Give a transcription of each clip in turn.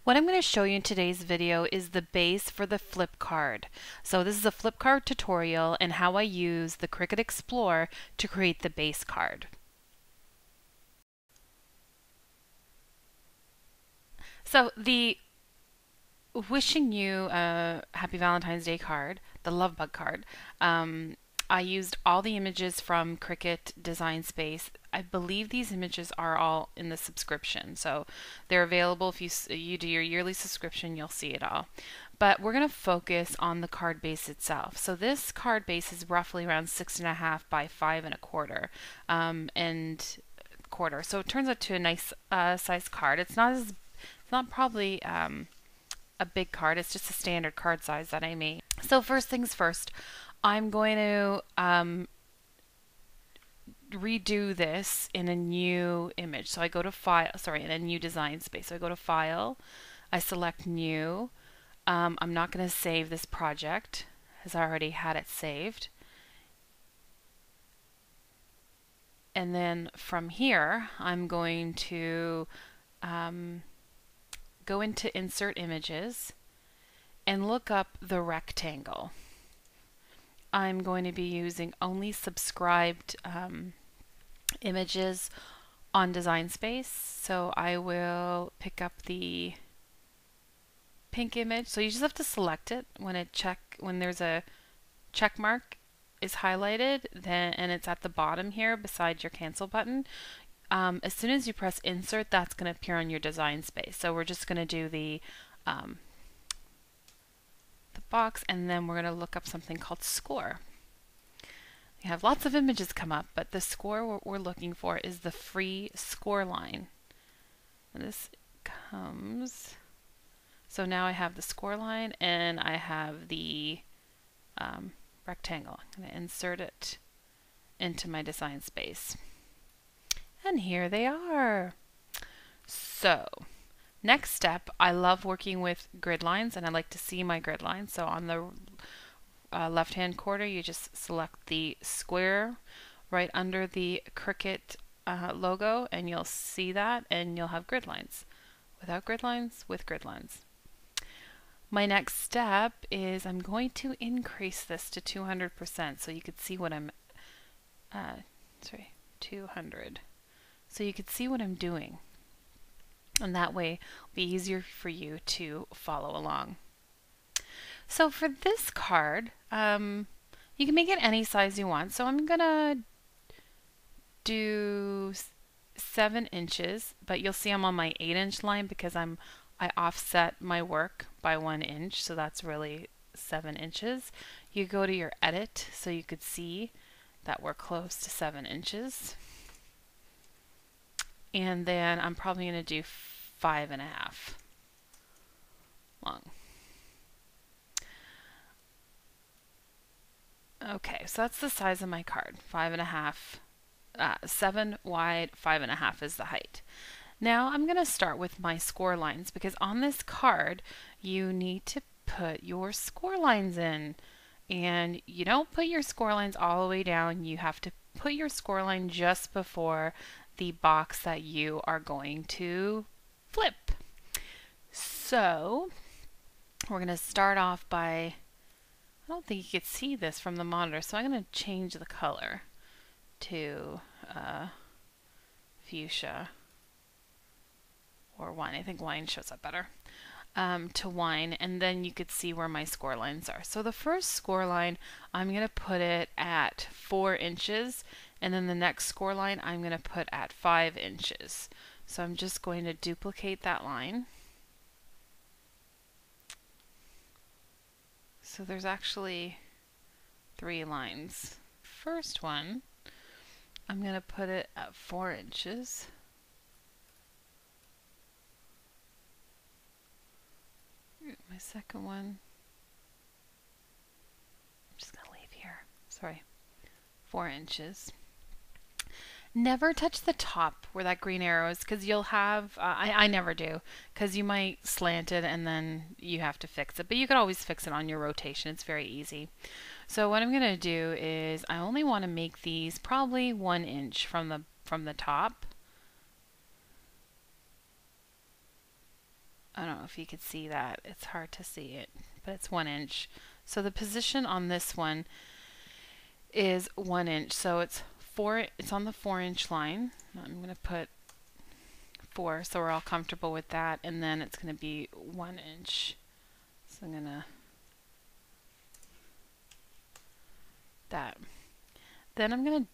What I'm going to show you in today's video is the base for the flip card. So this is a flip card tutorial and how I use the Cricut Explorer to create the base card. So the wishing you a happy Valentine's Day card, the love bug card, I used all the images from Cricut Design Space. I believe these images are all in the subscription, so they're available. If you do your yearly subscription, you'll see it all. But we're going to focus on the card base itself. So this card base is roughly around 6.5 by 5.25 and quarter. So it turns out to a nice size card. It's not probably a big card. It's just a standard card size that I made. So first things first, I'm going to redo this in a new image. So I go to File, in a new design space. So I go to File, I select New. I'm not going to save this project as I already had it saved. And then from here, I'm going to go into Insert Images and look up the rectangle. I'm going to be using only subscribed images on Design Space. So I will pick up the pink image. So you just have to select it when there's a check mark is highlighted, and it's at the bottom here beside your cancel button. As soon as you press insert, that's going to appear on your Design Space. So we're just going to do the box, and then we're going to look up something called score. We have lots of images come up, but the score what we're looking for is the free score line. And this comes, so now I have the score line and I have the rectangle. I'm going to insert it into my Design Space. And here they are. So next step, I love working with grid lines and I like to see my grid lines. So on the left hand corner, you just select the square right under the Cricut logo and you'll see that, and you'll have grid lines. Without grid lines, with grid lines. My next step is I'm going to increase this to 200% so you could see what I'm 200. So you could see what I'm doing. And that way it'll be easier for you to follow along. So for this card, you can make it any size you want. So I'm gonna do 7 inches, but you'll see I'm on my 8-inch line because I offset my work by 1 inch, so that's really 7 inches. You go to your edit so you could see that we're close to 7 inches. And then I'm probably going to do 5.5 long. Okay, so that's the size of my card. 5.5, 7 wide, 5.5 is the height. Now I'm going to start with my score lines because on this card you need to put your score lines in. And you don't put your score lines all the way down. You have to put your score line just before the box that you are going to flip. So we're going to start off by, I don't think you could see this from the monitor, so I'm going to change the color to fuchsia or wine. I think wine shows up better. To wine, and then you could see where my score lines are. So the first score line, I'm going to put it at 4 inches, and then the next score line I'm going to put at 5 inches. So I'm just going to duplicate that line. So there's actually 3 lines. First one, I'm going to put it at 4 inches. My second one, I'm just going to leave here. Sorry, 4 inches. Never touch the top where that green arrow is because you'll have, I never do, because you might slant it and then you have to fix it. But you could always fix it on your rotation. It's very easy. So what I'm going to do is I only want to make these probably 1 inch from the top. I don't know if you could see that. It's hard to see it, but it's 1 inch. So the position on this one is 1 inch. So it's on the 4-inch line. I'm going to put 4 so we're all comfortable with that, and then it's going to be 1 inch. So I'm going to that. Then I'm going to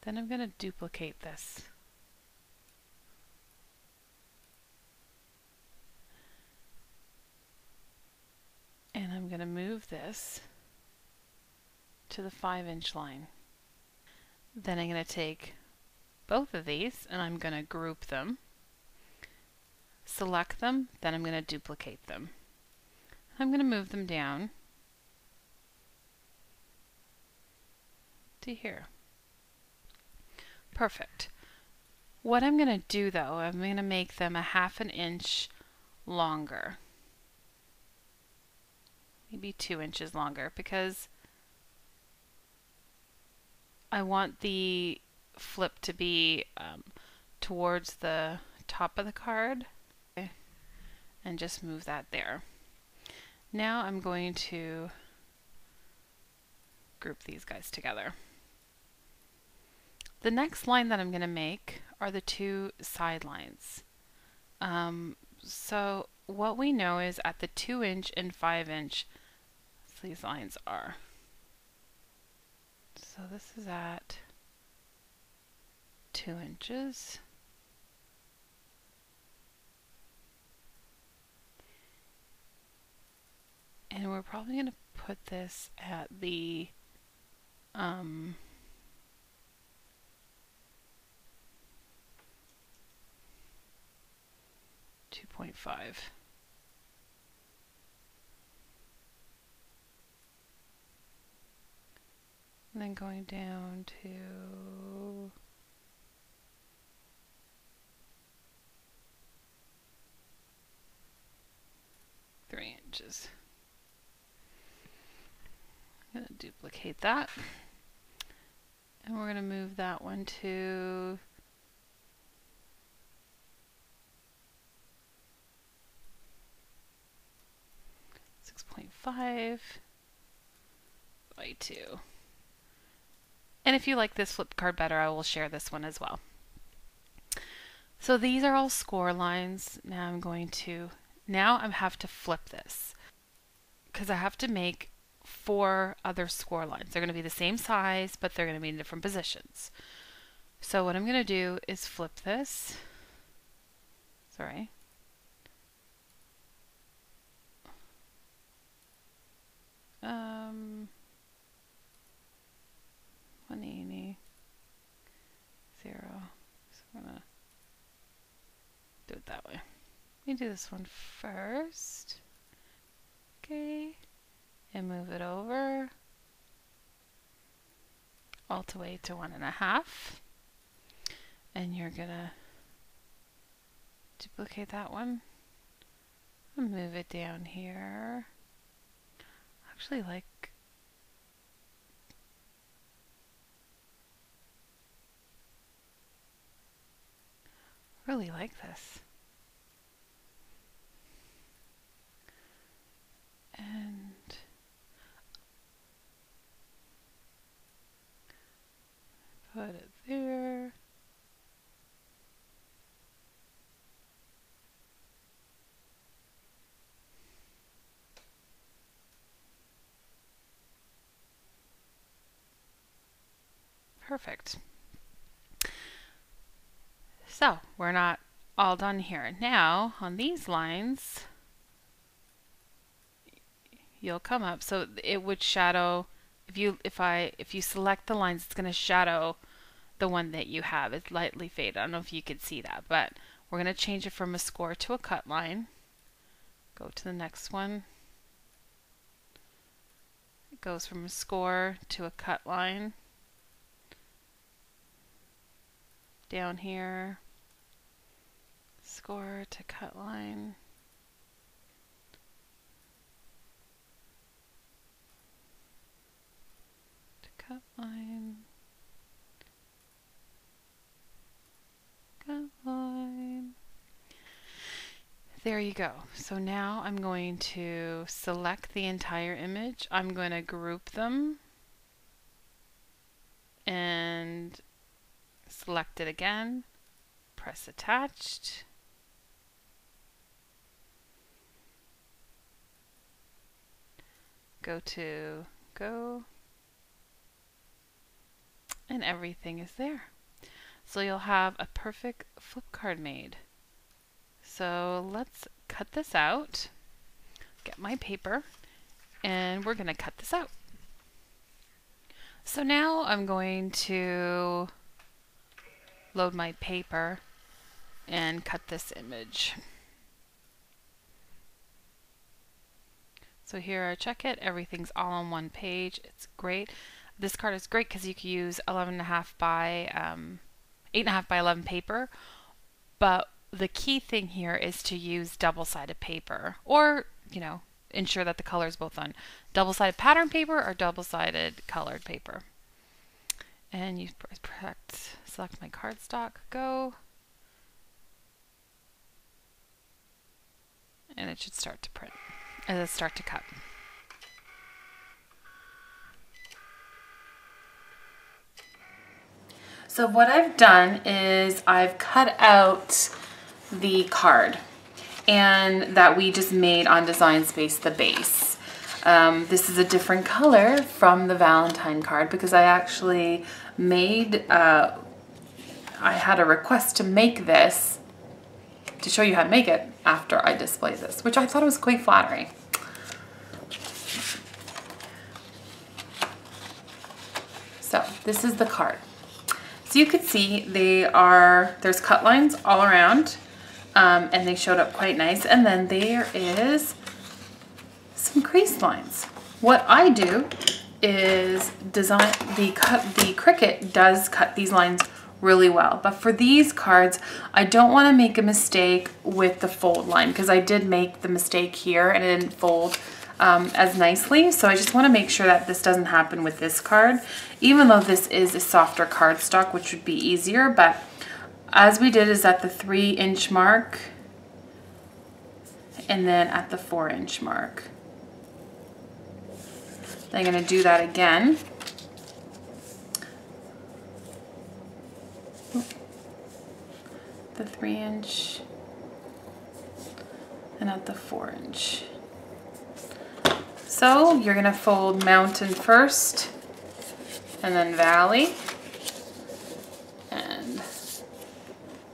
then I'm going to duplicate this. And I'm going to move this to the 5-inch line. Then I'm going to take both of these and I'm going to group them, select them, then I'm going to duplicate them. I'm going to move them down to here. Perfect. What I'm going to do though, I'm going to make them a 1/2 inch longer. Maybe 2 inches longer, because I want the flip to be towards the top of the card. Okay. And just move that there. Now I'm going to group these guys together. The next line that I'm going to make are the 2 side lines. So what we know is at the 2-inch and 5-inch, these lines are. So this is at 2 inches. And we're probably going to put this at the 2.5. And then going down to 3 inches. I'm going to duplicate that. And we're going to move that one to 6.5 by 2. And if you like this flip card better, I will share this one as well. So these are all score lines. Now I have to flip this, because I have to make 4 other score lines. They're going to be the same size, but they're going to be in different positions. So what I'm going to do is flip this. Sorry. Um, 180, 0. So I'm going to do it that way. Let me do this one first. Okay. And move it over all the way to 1.5. And you're going to duplicate that one and move it down here. Actually, really like this. And put it there. Perfect. So we're not all done here. Now on these lines, you'll come up. So it would shadow. If you select the lines, it's going to shadow the one that you have. It's lightly faded. I don't know if you could see that, but we're going to change it from a score to a cut line. Go to the next one. It goes from a score to a cut line. Down here, score to cut line. To cut line. Cut line. There you go. So now I'm going to select the entire image. I'm going to group them and select it again. Press attached. Go to go. And everything is there. So you'll have a perfect flip card made. So let's cut this out. Get my paper and we're going to cut this out. So now I'm going to load my paper and cut this image. So here I check it. Everything's all on one page. It's great. This card is great because you can use 8.5 by 11 paper, but the key thing here is to use double-sided paper, or ensure that the color is both on double-sided pattern paper or double-sided colored paper. And you select my cardstock, go, and it should start to print, start to cut. So what I've done is I've cut out the card and that we just made on Design Space, the base. This is a different color from the Valentine card because I actually made, I had a request to make this, to show you how to make it after I display this, which I thought was quite flattering. So this is the card. So you could see there's cut lines all around, and they showed up quite nice. And then there is some crease lines. What I do is the Cricut does cut these lines really well. But for these cards, I don't want to make a mistake with the fold line because I did make the mistake here and it didn't fold as nicely. So I just want to make sure that this doesn't happen with this card, even though this is a softer cardstock, which would be easier. But as we did is at the 3-inch mark and then at the 4-inch mark. Then I'm going to do that again. The 3-inch and at the 4-inch. So you're going to fold mountain first and then valley. And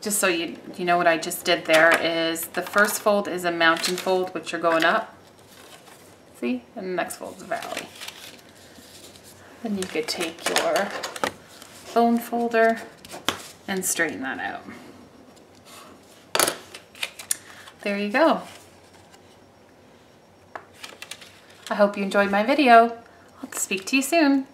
just so you know what I just did there is the first fold is a mountain fold, which you're going up. See? And the next fold is a valley. Then you could take your bone folder and straighten that out. There you go. I hope you enjoyed my video. I'll speak to you soon.